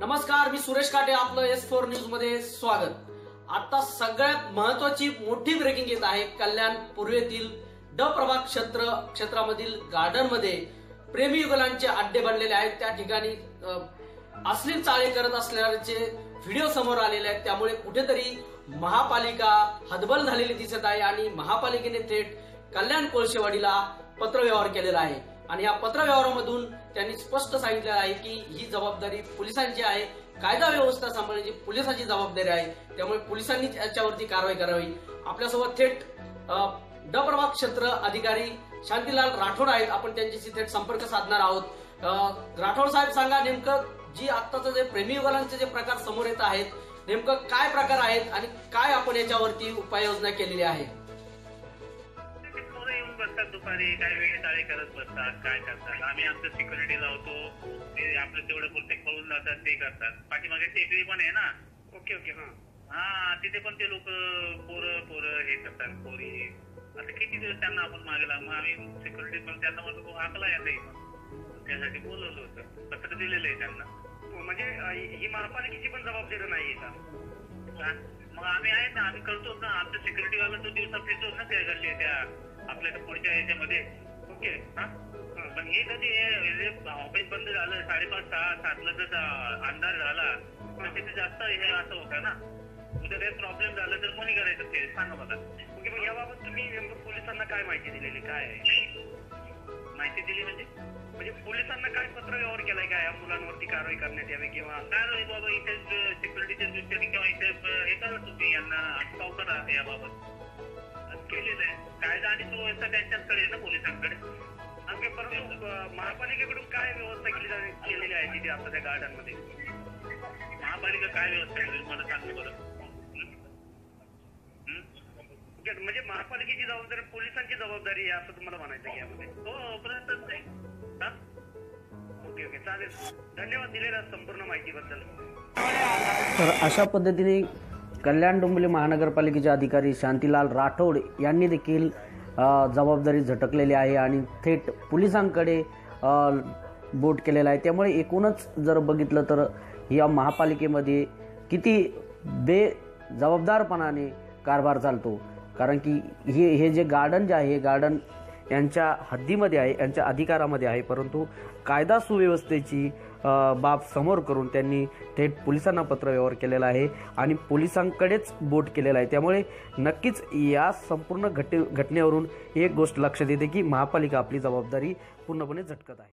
नमस्कार, मी सुरेश काटे, आपलं S4 न्यूज मध्ये स्वागत। आता सगळ्यात महत्त्वाची मोठी ब्रेकिंग येत आहे। कल्याण पूर्वेतील ड प्रभाग क्षेत्रामधील गार्डन मध्ये प्रेमी युगलांचे अड्डे बनलेले आहेत। त्या ठिकाणी अश्लील चाळे करत असल्याचे व्हिडिओ समोर आलेले आहेत। त्यामुळे कुठेतरी महापालिका हतबल झालेली दिसत आहे आणि महापालिकेने थेट कल्याण कोळशेवाडीला पत्रव्यवहार केलेला आहे आणि या पत्रव्यवहारामधून त्यांनी स्पष्ट सांगितलेलं आहे की ही जबाबदारी पोलिसांची आहे। कायदा व्यवस्था सांभाळण्याची पोलिसांची जबाबदारी आहे। त्यामुळे पोलिसांनी याच्यावरती कारवाई करावी। आपल्यासोबत थेट ड प्रभाग क्षेत्र अधिकारी शांतीलाल राठोड आहेत। आपण त्यांच्याशी थेट संपर्क साधणार आहोत। राठोड साहेब, सांगा नेमकं जी आत्ताचं जे प्रेमी युगलांचे जे प्रकार समोर येत आहेत, नेमकं काय प्रकार आहेत आणि काय आपण याच्यावरती उपाययोजना केलेली आहे? बसतात दुपारी, काही वेगळे टाळे करत बसतात, काय करतात। आम्ही आमचं सिक्युरिटी लावतो, ते आपलं तेवढं पुरते पळून जातात, ते करतात। पाठीमागे टेकडी पण आहे ना। ओके ओके, हा तिथे पण ते लोक पोरं हे करतात, पोरी। आता किती दिवस त्यांना आपण मागे लागलो, आम्ही सिक्युरिटी पण त्यांना म्हणतो हाकला या नाही, त्यासाठी बोलवलं होतं, पत्र दिलेलं आहे त्यांना। म्हणजे ही महापालिकेची पण जबाबदारी नाहीये का? मग आम्ही आहे ना, आम्ही करतो ना, आमचं सिक्युरिटी वाला तो दिवसा फिरतो ना त्या आपल्या पुढच्या याच्यामध्ये। ओके, पण हे कधी ऑफिस बंद झालं 5:30-6:00-7ला जर अंधार झाला तर तिथे जास्त हे असं होतं ना। उद्या काही प्रॉब्लेम झाला तर कोणी करायचं ते सांगा मला। ओके, मग याबाबत तुम्ही नेमकं पोलिसांना काय माहिती दिलेली, काय आहे माहिती दिली म्हणजे पोलिसांना काय पत्र व्यवहार केलाय का या मुलांवरती कारवाई करण्यात यावी किंवा काय बाबा इथे सिक्युरिटीच्या दृष्टीने किंवा इथे हे करा तुम्ही, यांना अटकाव करा याबाबत केलेलं आहे। कायदा आणि सुव्यवस्था त्यांच्याकडे ना, पोलिसांकडे। आणखी परंतु महापालिकेकडून काय व्यवस्था केलेली आहे तिथे आपल्या त्या गार्डन मध्ये? महापालिका काय व्यवस्था केली मला सांगतो बरं। म्हणजे महापालिकेची जबाबदारी पोलिसांची जबाबदारी आहे असं तुम्हाला म्हणायचं की यामध्ये? हो, प्रयत्नच नाही। ओके ओके, चालेल, धन्यवाद दिलेल्या संपूर्ण माहितीबद्दल। तर अशा पद्धतीने कल्याण डोंबिवली महानगरपालिकेचे अधिकारी शांतीलाल राठोड यांनी देखील जबाबदारी झटकलेली आहे आणि थेट पोलिसांकडे बोट केलेला आहे। त्यामुळे एकूणच जर बघितलं तर या महापालिकेमध्ये किती बेजबाबदारपणाने कारभार चालतो। कारण की हे जे गार्डन जे आहे, हे गार्डन यांच्या हद्दीमध्ये आहे, यांच्या अधिकारामध्ये आहे, परंतु कायदा सुव्यवस्थेची बाब समोर करून त्यांनी थेट पोलिसांना पत्रव्यवहार केलेला आहे आणि पोलिसांकडेच बोट केलेला आहे। त्यामुळे नक्कीच या संपूर्ण घटनेवरून एक गोष्ट लक्षात येते की महापालिका आपली जबाबदारी पूर्णपणे झटकत आहे।